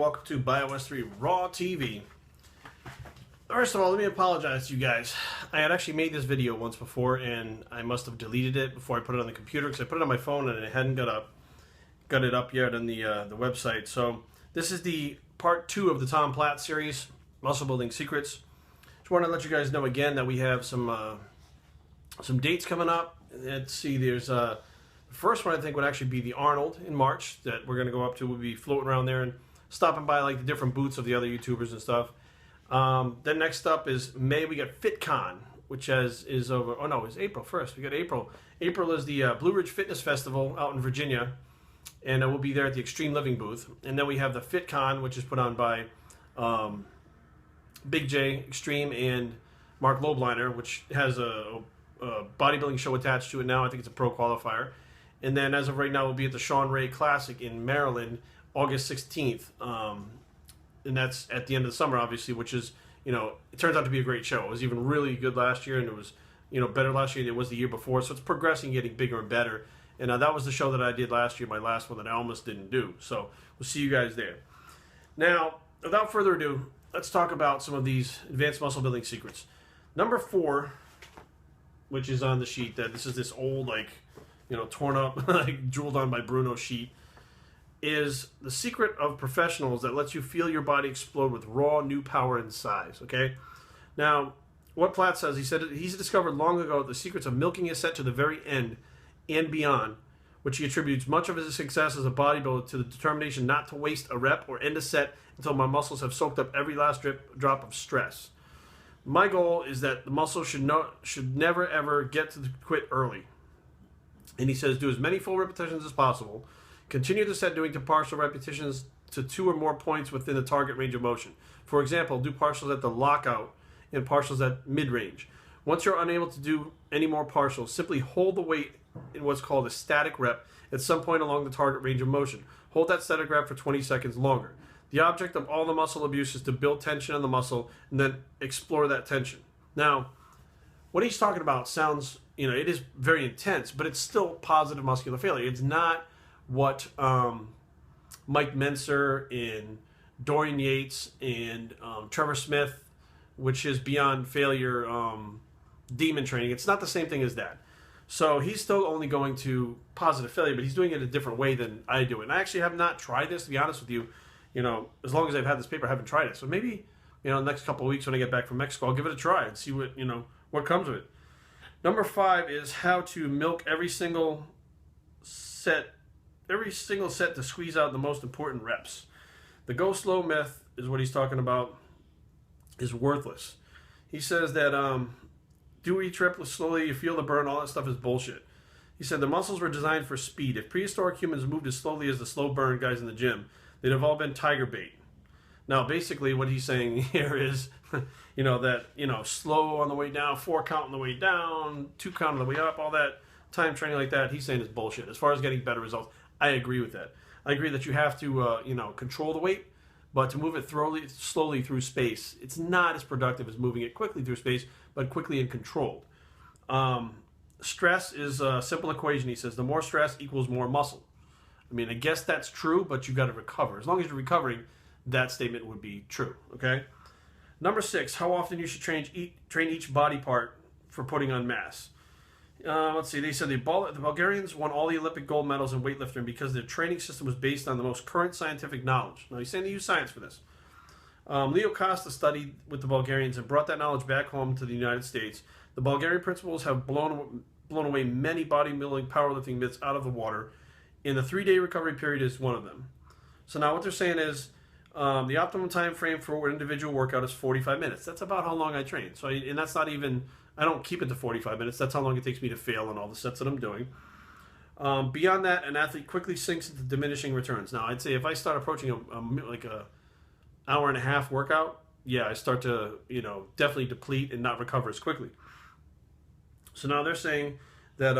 welcome to Bios3 Raw TV. First of all, let me apologize to you guys. I had actually made this video once before, and I must have deleted it before I put it on the computer because I put it on my phone and it hadn't got it up yet on the website. So this is the part 2 of the Tom Platz series, Muscle Building Secrets. Just want to let you guys know again that we have some dates coming up. Let's see, there's the first one I think would actually be the Arnold in March that we're going to go up to. We'll be floating around there and stopping by like the different booths of the other YouTubers and stuff. Then next up is May. We got FitCon, which is over. Oh no, it's April 1st. We got April. April is the Blue Ridge Fitness Festival out in Virginia, and we'll be there at the Extreme Living booth. And then we have the FitCon, which is put on by Big J Extreme and Mark Lobliner, which has a bodybuilding show attached to it now. I think it's a pro qualifier. And then as of right now, we'll be at the Sean Ray Classic in Maryland, August 16th. And that's at the end of the summer, obviously, which is, it turns out to be a great show. It was even really good last year, and it was, better last year than it was the year before. So it's progressing, getting bigger and better. And that was the show that I did last year, my last one that I almost didn't do. So we'll see you guys there. Now, without further ado, let's talk about some of these advanced muscle building secrets. Number 4, which is on the sheet, that this is this old, torn up, drooled on by Bruno sheet, is the secret of professionals that lets you feel your body explode with raw new power and size. Okay, now what Platz says, he said he's discovered long ago the secrets of milking his set to the very end and beyond, which he attributes much of his success as a bodybuilder to the determination not to waste a rep or end a set until my muscles have soaked up every last drop of stress. My goal is that the muscle should never ever get to quit early. And he says do as many full repetitions as possible. Continue the set doing to partial repetitions to 2 or more points within the target range of motion. For example, do partials at the lockout and partials at mid-range. Once you're unable to do any more partials, simply hold the weight in what's called a static rep at some point along the target range of motion. Hold that static rep for 20 seconds longer. The object of all the muscle abuse is to build tension on the muscle and then explore that tension. Now, what he's talking about sounds, it is very intense, but it's still positive muscular failure. It's not what Mike Menser and Dorian Yates and Trevor Smith, which is beyond failure demon training. It's not the same thing as that. So he's still only going to positive failure, but he's doing it a different way than I do it. And I actually have not tried this, to be honest with you. As long as I've had this paper, I haven't tried it. So maybe, the next couple of weeks when I get back from Mexico, I'll give it a try and see what comes of it. Number 5 is how to milk every single set to squeeze out the most important reps. The go slow myth is what he's talking about is worthless. He says that do each rep slowly, you feel the burn, all that stuff is bullshit. He said the muscles were designed for speed. If prehistoric humans moved as slowly as the slow burn guys in the gym, they'd have all been tiger bait. Now, basically what he's saying here is, slow on the way down, 4 count on the way down, 2 count on the way up, all that time training like that, he's saying is bullshit. As far as getting better results, I agree with that. I agree that you have to, control the weight, but to move it slowly through space, it's not as productive as moving it quickly through space, but quickly and controlled. Stress is a simple equation, he says. The more stress equals more muscle. I mean, I guess that's true, but you got to recover. As long as you're recovering, that statement would be true, okay? Number 6, how often you should train each body part for putting on mass. Let's see, they said the Bulgarians won all the Olympic gold medals in weightlifting because their training system was based on the most current scientific knowledge. Now, he's saying they use science for this. Leo Costa studied with the Bulgarians and brought that knowledge back home to the United States. The Bulgarian principles have blown away many bodybuilding powerlifting myths out of the water, and the 3-day recovery period is one of them. So now what they're saying is the optimum time frame for an individual workout is 45 minutes. That's about how long I train. So, and that's not even, I don't keep it to 45 minutes. That's how long it takes me to fail on all the sets that I'm doing. Beyond that, an athlete quickly sinks into diminishing returns. Now, I'd say if I start approaching a hour and a half workout, yeah, I start to, definitely deplete and not recover as quickly. So now they're saying that,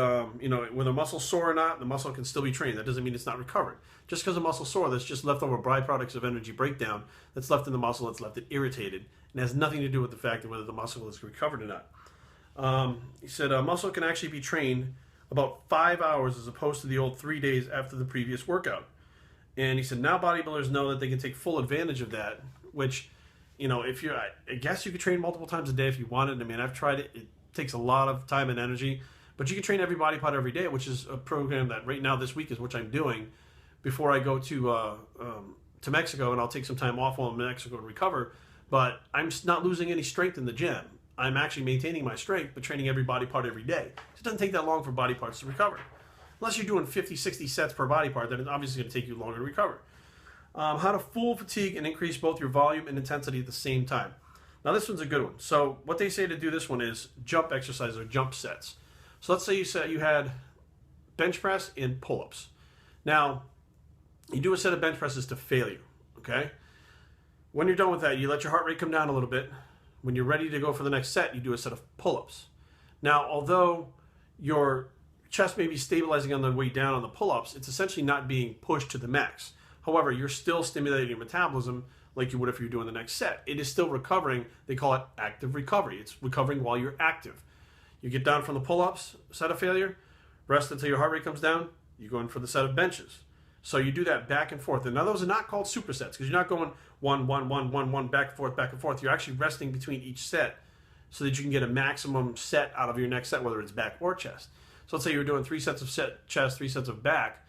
whether a muscle's sore or not, the muscle can still be trained. That doesn't mean it's not recovered. Just because a muscle's sore, that's just leftover byproducts of energy breakdown that's left in the muscle, that's left it irritated, and has nothing to do with the fact of whether the muscle is recovered or not. He said a muscle can actually be trained about 5 hours as opposed to the old 3 days after the previous workout. And he said now bodybuilders know that they can take full advantage of that, which, you know, if you're, I guess you could train multiple times a day if you wanted. I mean, I've tried it. It takes a lot of time and energy, but you can train every body part every day, which is a program that right now this week is which I'm doing before I go to Mexico, and I'll take some time off while I'm in Mexico and recover. But I'm not losing any strength in the gym. I'm actually maintaining my strength, but training every body part every day. So it doesn't take that long for body parts to recover. Unless you're doing 50, 60 sets per body part, then it's obviously going to take you longer to recover. How to full fatigue and increase both your volume and intensity at the same time. Now this one's a good one. So what they say to do this one is jump exercises or jump sets. So let's say you had bench press and pull-ups. Now, you do a set of bench presses to failure, okay? When you're done with that, you let your heart rate come down a little bit. When you're ready to go for the next set, you do a set of pull-ups. Now, although your chest may be stabilizing on the way down on the pull-ups, it's essentially not being pushed to the max. However, you're still stimulating your metabolism like you would if you're doing the next set. It is still recovering. They call it active recovery. It's recovering while you're active. You get down from the pull-ups, set of failure, rest until your heart rate comes down, you go in for the set of benches. So you do that back and forth. And now those are not called supersets because you're not going 1, 1, 1, 1, 1, back and forth, back and forth. You're actually resting between each set so that you can get a maximum set out of your next set, whether it's back or chest. So let's say you're doing 3 sets of chest, 3 sets of back.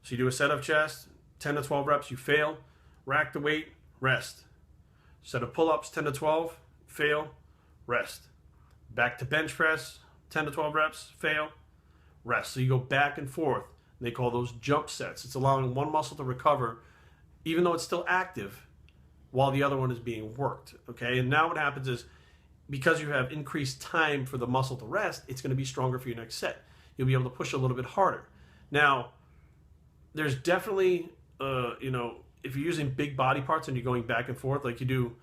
So you do a set of chest, 10 to 12 reps, you fail, rack the weight, rest. Set of pull-ups, 10 to 12, fail, rest. Back to bench press, 10 to 12 reps, fail, rest. So you go back and forth. And they call those jump sets. It's allowing one muscle to recover, even though it's still active, while the other one is being worked. Okay, and now what happens is, because you have increased time for the muscle to rest, it's going to be stronger for your next set. You'll be able to push a little bit harder. Now, there's definitely, you know, if you're using big body parts and you're going back and forth like you do,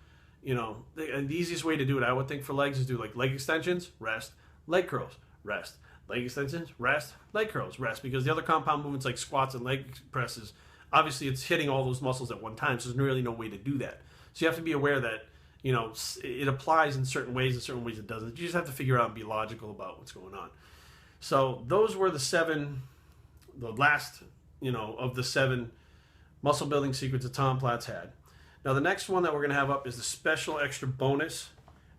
you know, the easiest way to do it, I would think, for legs is do like leg extensions, rest, leg curls, rest. Leg extensions, rest, leg curls, rest. Because the other compound movements like squats and leg presses, obviously it's hitting all those muscles at one time, so there's really no way to do that. So you have to be aware that, you know, it applies in certain ways it doesn't. You just have to figure out and be logical about what's going on. So those were the last, you know, of the 7 muscle building secrets that Tom Platz had. Now the next one that we're going to have up is the special extra bonus.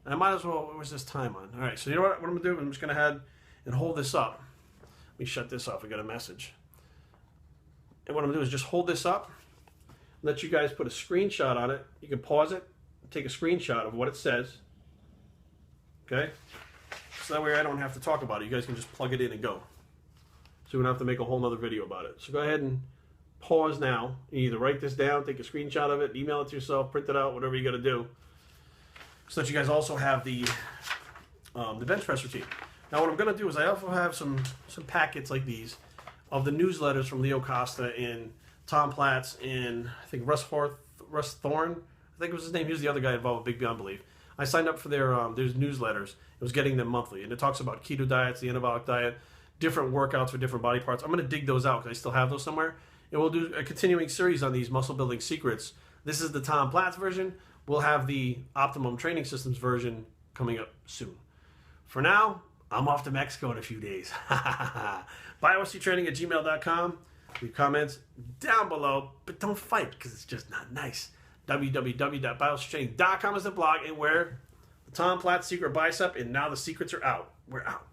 And I might as well, what was this time on? All right, so you know what I'm going to do? I'm just going to head and hold this up. Let me shut this off. I got a message. And what I'm going to do is just hold this up, let you guys put a screenshot on it. You can pause it, take a screenshot of what it says. Okay? So that way I don't have to talk about it. You guys can just plug it in and go. So we don't have to make a whole nother video about it. So go ahead and pause now. You either write this down, take a screenshot of it, email it to yourself, print it out, whatever you got to do. So that you guys also have the bench press routine. Now what I'm going to do is I also have some packets like these of the newsletters from Leo Costa and Tom Platz and I think Russ Thorne, I think was his name. He was the other guy involved with Big Beyond Belief. I signed up for their newsletters. It was getting them monthly, and it talks about keto diets, the anabolic diet, different workouts for different body parts. I'm going to dig those out because I still have those somewhere. And we'll do a continuing series on these muscle building secrets. This is the Tom Platz version. We'll have the Optimum Training Systems version coming up soon. For now, I'm off to Mexico in a few days. bioctraining@gmail.com. Leave comments down below, but don't fight because it's just not nice. www.bioctraining.com is the blog, and where the Tom Platz secret bicep, and now the secrets are out. We're out.